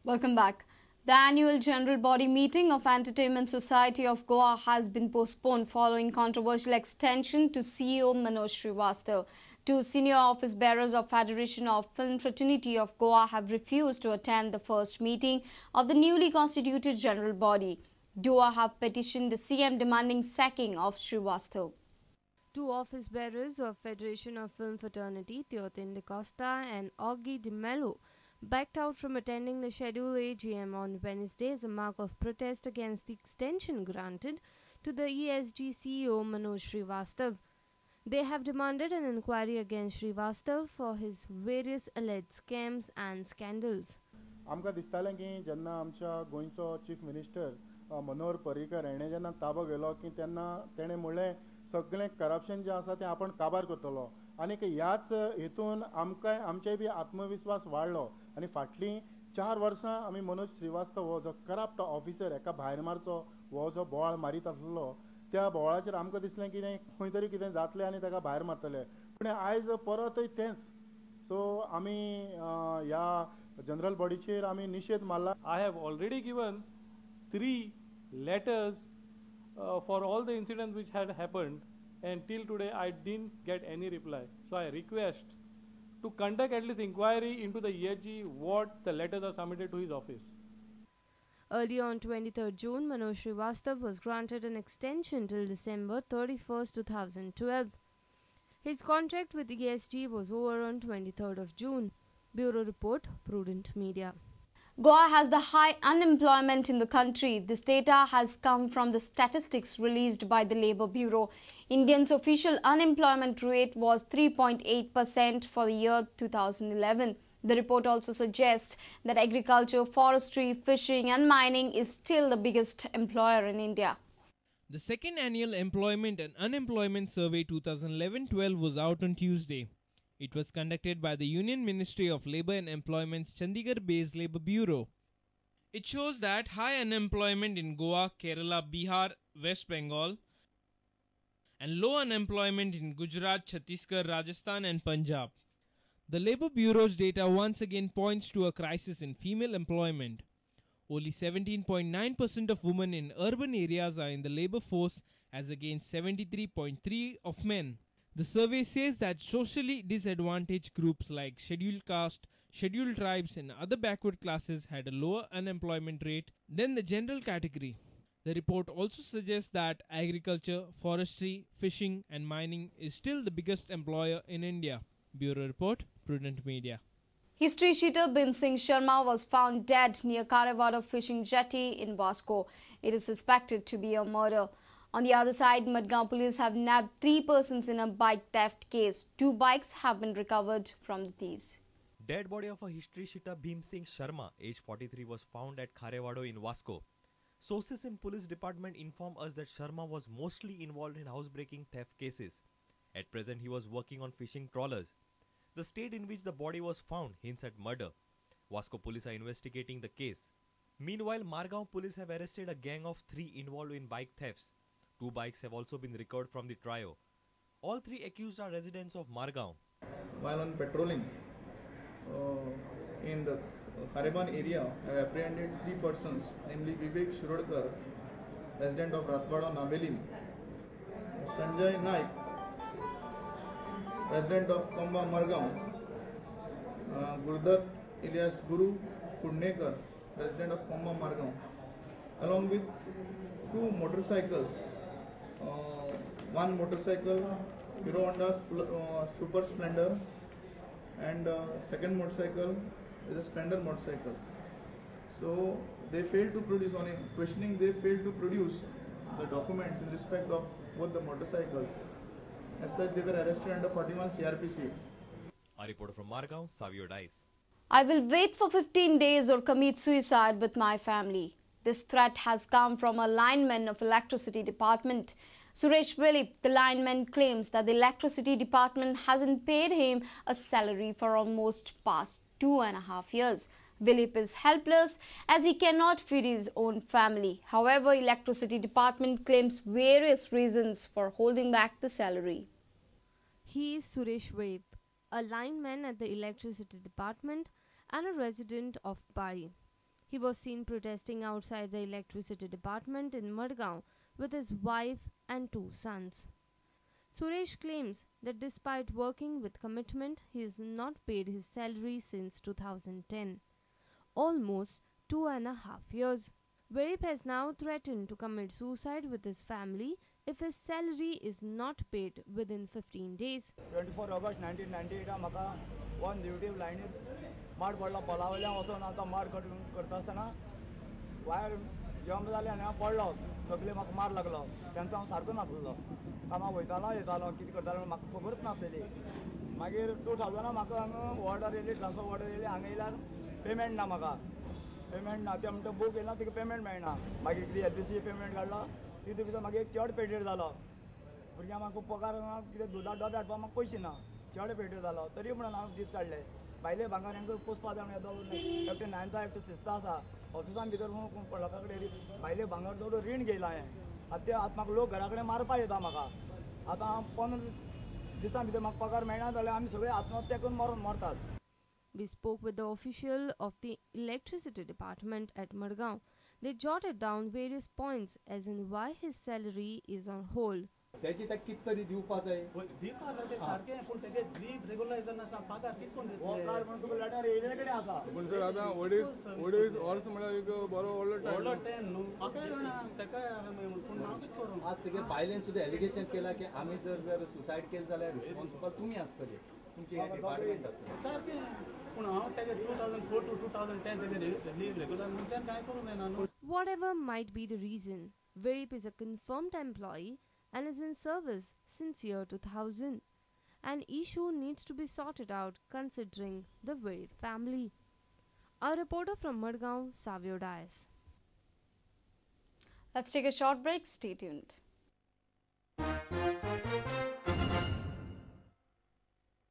Welcome back. The annual general body meeting of Entertainment Society of Goa has been postponed following controversial extension to CEO Manoj Srivastava. Two senior office bearers of Federation of Film Fraternity of Goa have refused to attend the first meeting of the newly constituted general body. Goa have petitioned the CM demanding sacking of Srivastava. Two office bearers of Federation of Film Fraternity, Teotin de Costa and Augie de Mello, backed out from attending the scheduled AGM on Wednesday as a mark of protest against the extension granted to the ESG CEO Manoj Srivastava. They have demanded an inquiry against Srivastava for his various alleged scams and scandals. आमकां दिसतालें की जेन्ना आमच्या गोंयचो chief minister Manohar Parrikar हेणें जेन्ना ताबो घेलो की तेन्ना तेणें म्हणलें सगळें करप्शन जें आसा तें आपण काबार करतलो आनीक ह्याच हेतून आमचेय बी आत्मविश्वास वाडलो आनी फाटलीं 4 वर्सां आमी मनोज श्रीवास्तव हो जो करप्ट ऑफिसर हेका भायर मारचो हो जो बोवाळ मारीत आसलो त्या बोवाळाचेर आमकां दिसलें की खंय तरी कितें जातलें आनी ताका भायर मारतले पूण आयज परतय तेंच सो आमी ह्या जनरल बॉडीचेर आमी निशेध मारला. I have already given 3 letters for all the incidents which had happened, and till today I didn't get any reply. So I request to conduct at least inquiry into the ESG what the letters are submitted to his office. Earlier on 23rd June, Manoj Srivastava was granted an extension till December 31st, 2012. His contract with ESG was over on 23rd of June. Bureau Report, Prudent Media. Goa has the high unemployment in the country. This data has come from the statistics released by the Labour Bureau. India's official unemployment rate was 3.8% for the year 2011. The report also suggests that agriculture, forestry, fishing and mining is still the biggest employer in India. The second annual Employment and Unemployment Survey 2011-12 was out on Tuesday. It was conducted by the Union Ministry of Labour and Employment's Chandigarh-based Labour Bureau. It shows that high unemployment in Goa, Kerala, Bihar, West Bengal, and low unemployment in Gujarat, Chhattisgarh, Rajasthan and Punjab. The Labour Bureau's data once again points to a crisis in female employment. Only 17.9% of women in urban areas are in the labour force as against 73.3% of men. The survey says that socially disadvantaged groups like scheduled caste, scheduled tribes and other backward classes had a lower unemployment rate than the general category. The report also suggests that agriculture, forestry, fishing and mining is still the biggest employer in India. Bureau Report, Prudent Media. History cheater Bhim Singh Sharma was found dead near Karevado fishing jetty in Vasco. It is suspected to be a murder. On the other side, Madgaon police have nabbed 3 persons in a bike theft case. 2 bikes have been recovered from the thieves. Dead body of a history cheater Bhim Singh Sharma, age 43, was found at Karevado in Vasco. Sources in police department inform us that Sharma was mostly involved in housebreaking theft cases. At present, he was working on fishing trawlers. The state in which the body was found hints at murder. Vasco police are investigating the case. Meanwhile, Margao police have arrested a gang of 3 involved in bike thefts. 2 bikes have also been recovered from the trio. All 3 accused are residents of Margao. While on patrolling in the Hariban area, I have apprehended 3 persons, namely Vivek Shirodkar, resident of Ratwada, Nabelin, Sanjay Naik, resident of Komba, Margao, Gurdat Ilyas Guru Kudnekar, resident of Komba, Margao, along with 2 motorcycles. One motorcycle, Hero Honda Super Splendor, and second motorcycle is a Splendor motorcycle. So they failed to produce, on questioning, they failed to produce the documents in respect of both the motorcycles. As such, they were arrested under 41 CRPC. A reporter from Margao, Savio Dice. I will wait for 15 days or commit suicide with my family. This threat has come from a lineman of Electricity Department. Suresh Willip, the lineman, claims that the Electricity Department hasn't paid him a salary for almost past 2.5 years. Willip is helpless as he cannot feed his own family. However, Electricity Department claims various reasons for holding back the salary. He is Suresh Willip, a lineman at the Electricity Department and a resident of Bari. He was seen protesting outside the electricity department in Madgaon with his wife and 2 sons. Suresh claims that despite working with commitment, he has not paid his salary since 2010, almost 2.5 years. Verip has now threatened to commit suicide with his family if his salary is not paid within 15 days. 24 August 1998 म्हाका one duty लायनीर माड पडलो पोलावयल्यान वचून आतां माड करता आसतना wire jump जालें आनी हांव पडलो तकले म्हाका मार लागलो तेन्ना हांव सारको नासलो कामाक वयतालो येतालो कितें करतालो म्हाका खबरूच नासलेली मागीर 2000 म्हाका हांगा ऑर्डर येयली ट्रान्सफर ऑर्डर येयली हांगा येयल्यार पेमेंट ना म्हाका पेमेंट ना ते म्हणटा बूक येयला तिका पेमेंट मेळना मागीर कितें एलपीसी पेमेंट काडलो तितून भितर मागीर एक चड पेडेड जालो भुरग्यांक म्हाका पगार कितें दुदा डॉट हाडपाक म्हाका पयशे ना चड पेडेड जालो तरी म्हणून हांव दीस काडले भायले भांगर हांकां पोसपा जाय येदो एकटें 9th एकटें 6th आसा ऑफिसान भितर लोकां कडेन भायले भांगर दवरून रीण घेयला हांवें आतां म्हाका लोक घरा कडेन मारपा येता म्हाका आतां हांव 15 दिसां भितर म्हाका पगार मेळना जाल्यार आमी सगळे आत्महत्या करून मरतात. We spoke with the official of the electricity department at Madgaon. They jotted down various points as in why his salary is on hold. त्याची ताका कित तरी दिवपा जाय दिवपा जाय ते सारकें पूण तेगे लीव रेग्युलरायझर आसा पगार कितकोन दितले हो कार्ड म्हणून तुका लेटर येयले कडेन आसा पूण सर आतां वडीस ऑर्स म्हळ्यार एक बरो व्हडलो टायम न्हू म्हाकाय जाणा तेका पूण हांव कितें करूं आज तेगे बायलेन सुद्दां एलिगेशन केलां की आमी जर सुसायड केलें जाल्यार रिस्पॉन्सिबल तुमी आसतले तुमचे डिपार्टमेंट आसतले सारकें पूण हांव तेगे 2004 to 2010 तेगे लीव रेग्युलर म्हणच्यान कांय करूं जायना न्हू. Whatever might be the reason, Verip is a confirmed employee and is in service since year 2000. An issue needs to be sorted out considering the Verip family. A reporter from Madgaon, Savio Dias. Let's take a short break. Stay tuned.